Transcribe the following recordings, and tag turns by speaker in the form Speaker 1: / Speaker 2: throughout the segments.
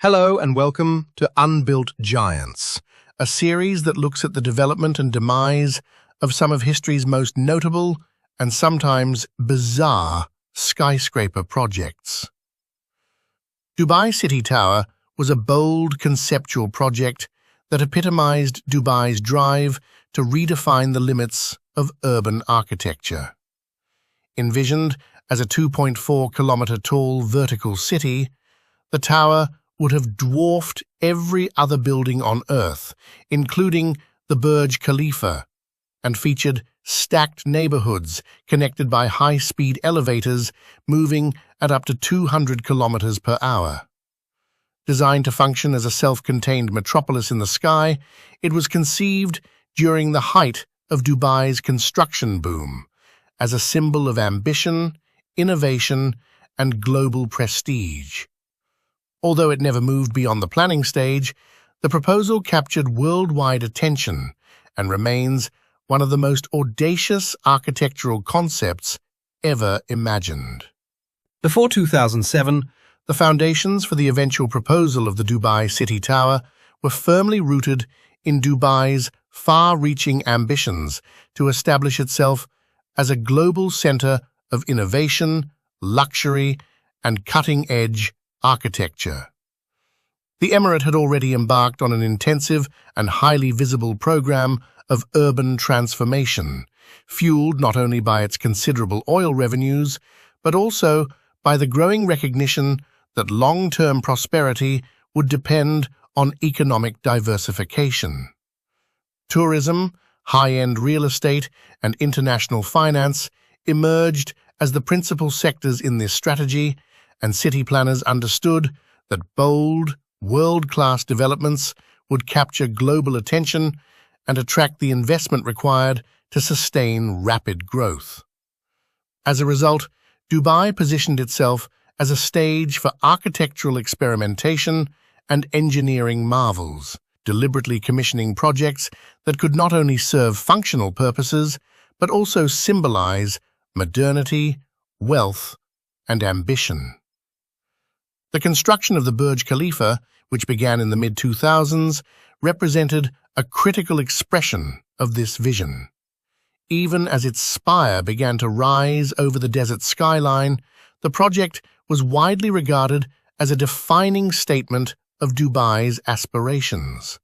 Speaker 1: Hello and welcome to Unbuilt Giants, a series that looks at the development and demise of some of history's most notable and sometimes bizarre skyscraper projects. Dubai City Tower was a bold conceptual project that epitomized Dubai's drive to redefine the limits of urban architecture. Envisioned as a 2.4-kilometer-tall vertical city, the tower would have dwarfed every other building on Earth, including the Burj Khalifa, and featured stacked neighbourhoods connected by high-speed elevators moving at up to 200 kilometers per hour. Designed to function as a self-contained metropolis in the sky, it was conceived during the height of Dubai's construction boom, as a symbol of ambition, innovation, and global prestige. Although it never moved beyond the planning stage, the proposal captured worldwide attention and remains one of the most audacious architectural concepts ever imagined. Before 2007, the foundations for the eventual proposal of the Dubai City Tower were firmly rooted in Dubai's far-reaching ambitions to establish itself as a global center of innovation, luxury, and cutting-edge architecture. The emirate had already embarked on an intensive and highly visible program of urban transformation, fueled not only by its considerable oil revenues, but also by the growing recognition that long-term prosperity would depend on economic diversification. Tourism, high-end real estate, and international finance emerged as the principal sectors in this strategy, and city planners understood that bold, world-class developments would capture global attention and attract the investment required to sustain rapid growth. As a result, Dubai positioned itself as a stage for architectural experimentation and engineering marvels, deliberately commissioning projects that could not only serve functional purposes, but also symbolize modernity, wealth, and ambition. The construction of the Burj Khalifa, which began in the mid-2000s, represented a critical expression of this vision. Even as its spire began to rise over the desert skyline, the project was widely regarded as a defining statement of Dubai's aspirations.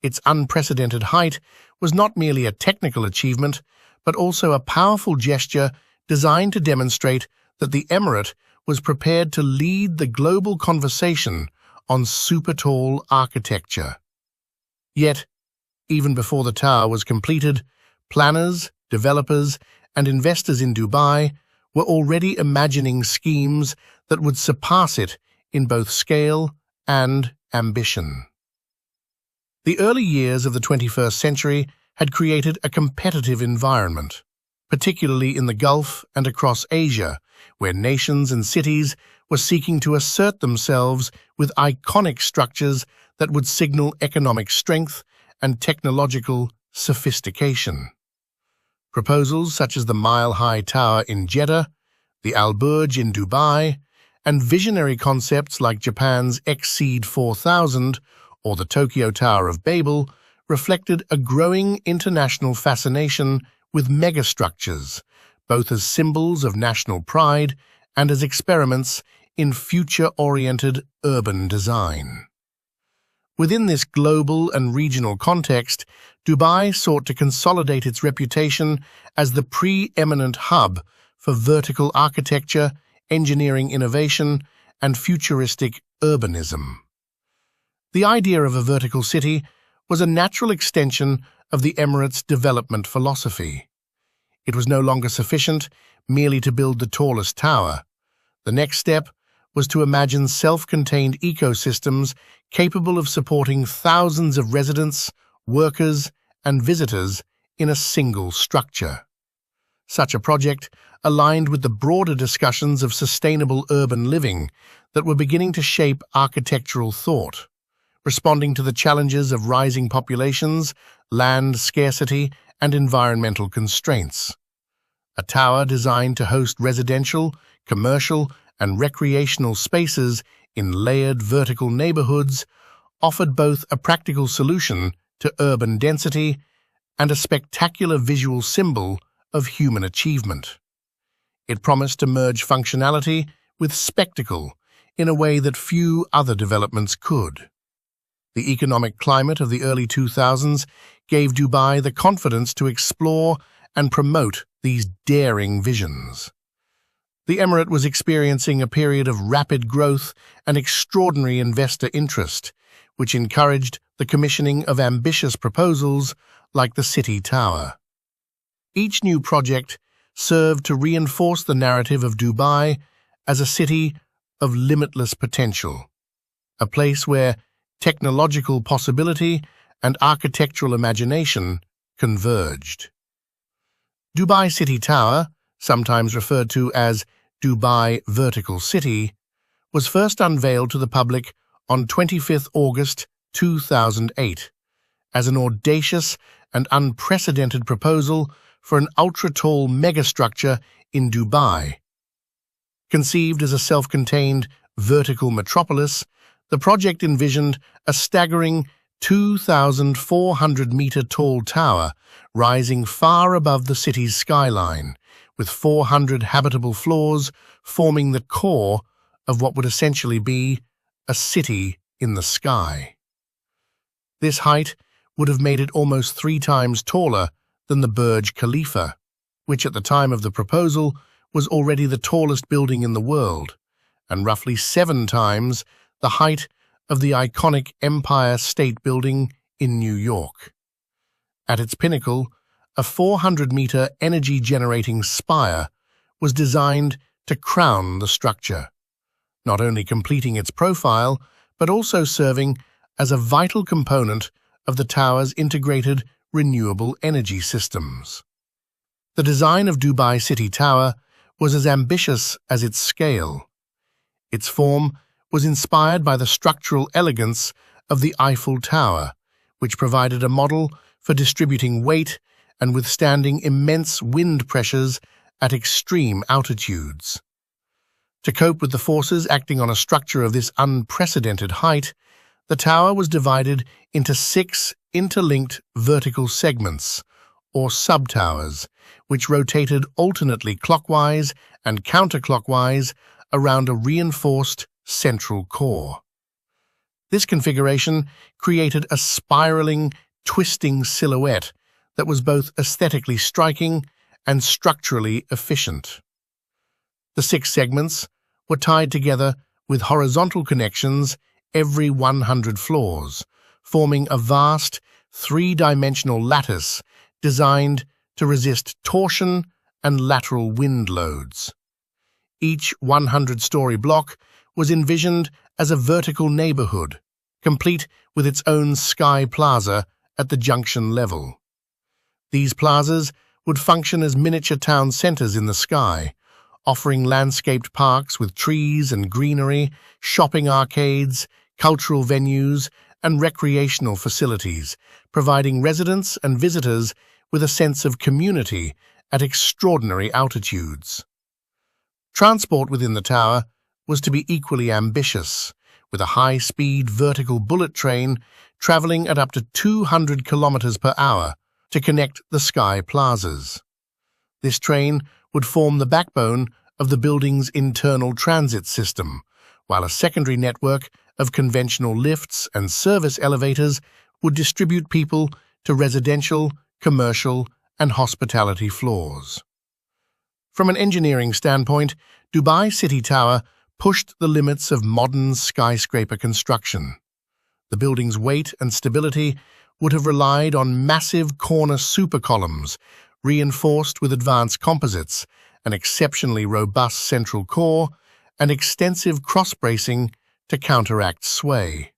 Speaker 1: Its unprecedented height was not merely a technical achievement, but also a powerful gesture designed to demonstrate that the emirate was prepared to lead the global conversation on super-tall architecture. Yet, even before the tower was completed, planners, developers, and investors in Dubai were already imagining schemes that would surpass it in both scale and ambition. The early years of the 21st century had created a competitive environment, particularly in the Gulf and across Asia, where nations and cities were seeking to assert themselves with iconic structures that would signal economic strength and technological sophistication. Proposals such as the Mile-High Tower in Jeddah, the Al Burj in Dubai, and visionary concepts like Japan's Exceed 4000 or the Tokyo Tower of Babel reflected a growing international fascination with megastructures, both as symbols of national pride and as experiments in future-oriented urban design. Within this global and regional context, Dubai sought to consolidate its reputation as the preeminent hub for vertical architecture, engineering innovation, and futuristic urbanism. The idea of a vertical city was a natural extension of the Emirates' development philosophy. It was no longer sufficient merely to build the tallest tower. The next step was to imagine self-contained ecosystems capable of supporting thousands of residents, workers, and visitors in a single structure. Such a project aligned with the broader discussions of sustainable urban living that were beginning to shape architectural thought, responding to the challenges of rising populations, land scarcity, and environmental constraints. A tower designed to host residential, commercial, and recreational spaces in layered vertical neighbourhoods offered both a practical solution to urban density and a spectacular visual symbol of human achievement. It promised to merge functionality with spectacle in a way that few other developments could. The economic climate of the early 2000s gave Dubai the confidence to explore and promote these daring visions. The emirate was experiencing a period of rapid growth and extraordinary investor interest, which encouraged the commissioning of ambitious proposals like the City Tower. Each new project served to reinforce the narrative of Dubai as a city of limitless potential, a place where technological possibility and architectural imagination converged. Dubai City Tower, sometimes referred to as Dubai Vertical City, was first unveiled to the public on 25 August 2008 as an audacious and unprecedented proposal for an ultra-tall megastructure in Dubai. Conceived as a self-contained vertical metropolis, the project envisioned a staggering 2,400-metre-tall tower rising far above the city's skyline, with 400 habitable floors forming the core of what would essentially be a city in the sky. This height would have made it almost 3 times taller than the Burj Khalifa, which at the time of the proposal was already the tallest building in the world, and roughly 7 times the height of the iconic Empire State Building in New York. At its pinnacle, a 400-metre energy-generating spire was designed to crown the structure, not only completing its profile, but also serving as a vital component of the tower's integrated renewable energy systems. The design of Dubai City Tower was as ambitious as its scale. Its form was inspired by the structural elegance of the Eiffel Tower, which provided a model for distributing weight and withstanding immense wind pressures at extreme altitudes. To cope with the forces acting on a structure of this unprecedented height, the tower was divided into 6 interlinked vertical segments, or sub-towers, which rotated alternately clockwise and counterclockwise around a reinforced central core. This configuration created a spiraling, twisting silhouette that was both aesthetically striking and structurally efficient. The 6 segments were tied together with horizontal connections every 100 floors, forming a vast, 3-dimensional lattice designed to resist torsion and lateral wind loads. Each 100-story block was envisioned as a vertical neighbourhood, complete with its own sky plaza at the junction level. These plazas would function as miniature town centres in the sky, offering landscaped parks with trees and greenery, shopping arcades, cultural venues, and recreational facilities, providing residents and visitors with a sense of community at extraordinary altitudes. Transport within the tower was to be equally ambitious, with a high-speed vertical bullet train travelling at up to 200 kilometers per hour to connect the sky plazas. This train would form the backbone of the building's internal transit system, while a secondary network of conventional lifts and service elevators would distribute people to residential, commercial, and hospitality floors. From an engineering standpoint, Dubai City Tower pushed the limits of modern skyscraper construction. The building's weight and stability would have relied on massive corner supercolumns, reinforced with advanced composites, an exceptionally robust central core, and extensive cross-bracing to counteract sway.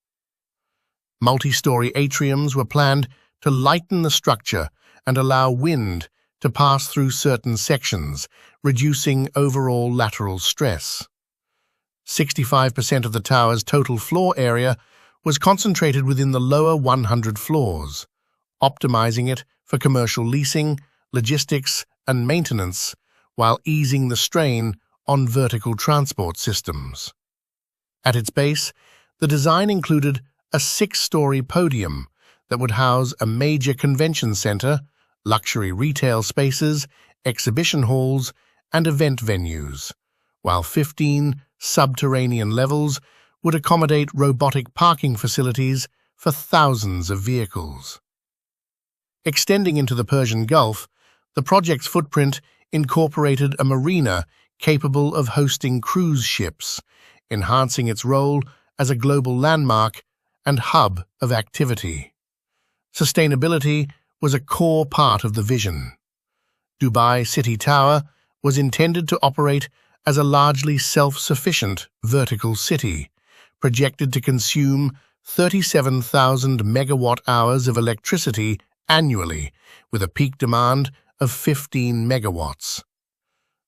Speaker 1: Multi-story atriums were planned to lighten the structure and allow wind to pass through certain sections, reducing overall lateral stress. 65% of the tower's total floor area was concentrated within the lower 100 floors, optimizing it for commercial leasing, logistics, and maintenance, while easing the strain on vertical transport systems. At its base, the design included a 6-story podium that would house a major convention center, luxury retail spaces, exhibition halls, and event venues, while 15 subterranean levels would accommodate robotic parking facilities for thousands of vehicles. Extending into the Persian Gulf, the project's footprint incorporated a marina capable of hosting cruise ships, enhancing its role as a global landmark and hub of activity. Sustainability was a core part of the vision. Dubai City Tower was intended to operate as a largely self-sufficient vertical city, projected to consume 37,000 megawatt-hours of electricity annually, with a peak demand of 15 megawatts.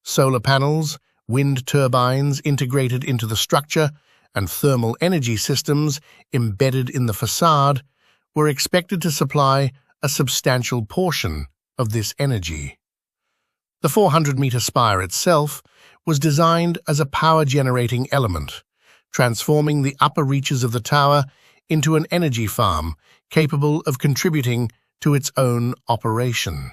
Speaker 1: Solar panels, wind turbines integrated into the structure, and thermal energy systems embedded in the facade were expected to supply a substantial portion of this energy. The 400-meter spire itself was designed as a power-generating element, transforming the upper reaches of the tower into an energy farm capable of contributing to its own operation.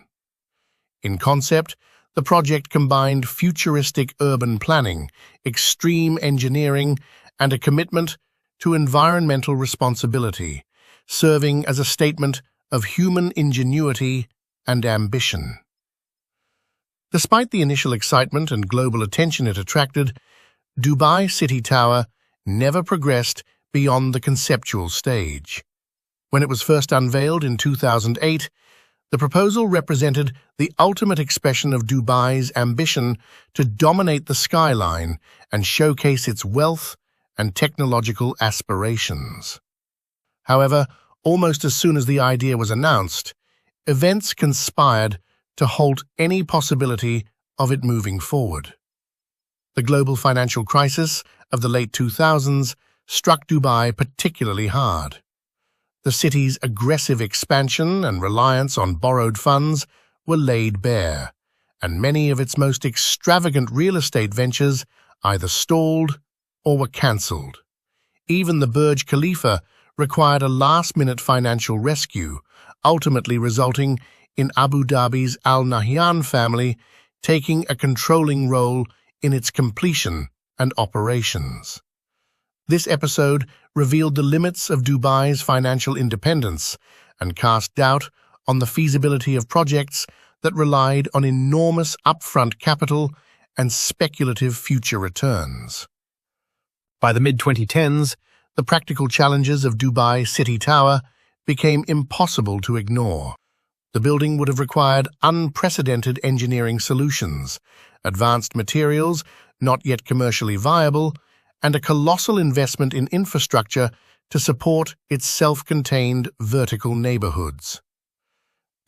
Speaker 1: In concept, the project combined futuristic urban planning, extreme engineering, and a commitment to environmental responsibility, serving as a statement of human ingenuity and ambition. Despite the initial excitement and global attention it attracted, Dubai City Tower never progressed beyond the conceptual stage. When it was first unveiled in 2008, the proposal represented the ultimate expression of Dubai's ambition to dominate the skyline and showcase its wealth and technological aspirations. However, almost as soon as the idea was announced, events conspired to halt any possibility of it moving forward. The global financial crisis of the late 2000s struck Dubai particularly hard. The city's aggressive expansion and reliance on borrowed funds were laid bare, and many of its most extravagant real estate ventures either stalled or were cancelled. Even the Burj Khalifa required a last-minute financial rescue, ultimately resulting in Abu Dhabi's Al Nahyan family taking a controlling role in its completion and operations. This episode revealed the limits of Dubai's financial independence and cast doubt on the feasibility of projects that relied on enormous upfront capital and speculative future returns. By the mid-2010s, the practical challenges of Dubai City Tower became impossible to ignore. The building would have required unprecedented engineering solutions, advanced materials not yet commercially viable, and a colossal investment in infrastructure to support its self-contained vertical neighbourhoods.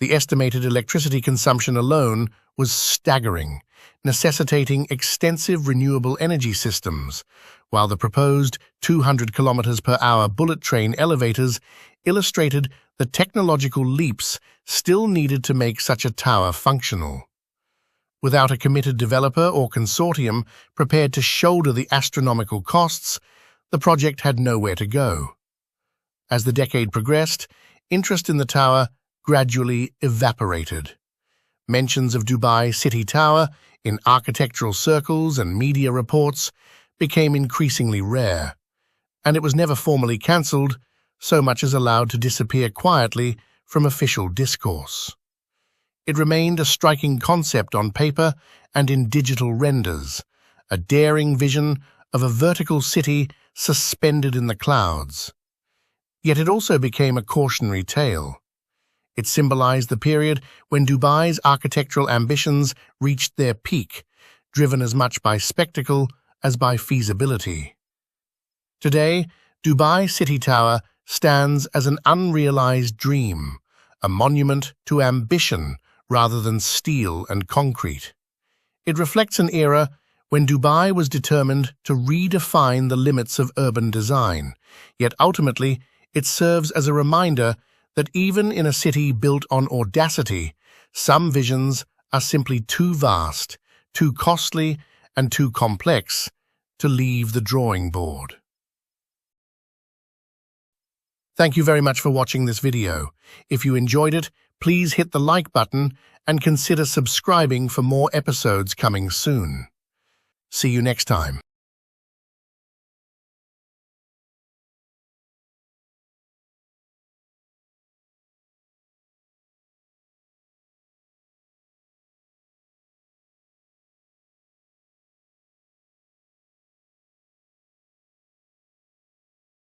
Speaker 1: The estimated electricity consumption alone was staggering, necessitating extensive renewable energy systems, while the proposed 200 km/h bullet train elevators illustrated the technological leaps still needed to make such a tower functional. Without a committed developer or consortium prepared to shoulder the astronomical costs, the project had nowhere to go. As the decade progressed, interest in the tower gradually evaporated. Mentions of Dubai City Tower in architectural circles and media reports became increasingly rare, and it was never formally cancelled, so much as allowed to disappear quietly from official discourse. It remained a striking concept on paper and in digital renders, a daring vision of a vertical city suspended in the clouds. Yet it also became a cautionary tale. It symbolized the period when Dubai's architectural ambitions reached their peak, driven as much by spectacle as by feasibility. Today, Dubai City Tower stands as an unrealized dream, a monument to ambition rather than steel and concrete. It reflects an era when Dubai was determined to redefine the limits of urban design, yet ultimately it serves as a reminder that even in a city built on audacity, some visions are simply too vast, too costly, and too complex to leave the drawing board. Thank you very much for watching this video. If you enjoyed it, please hit the like button and consider subscribing for more episodes coming soon. See you next time.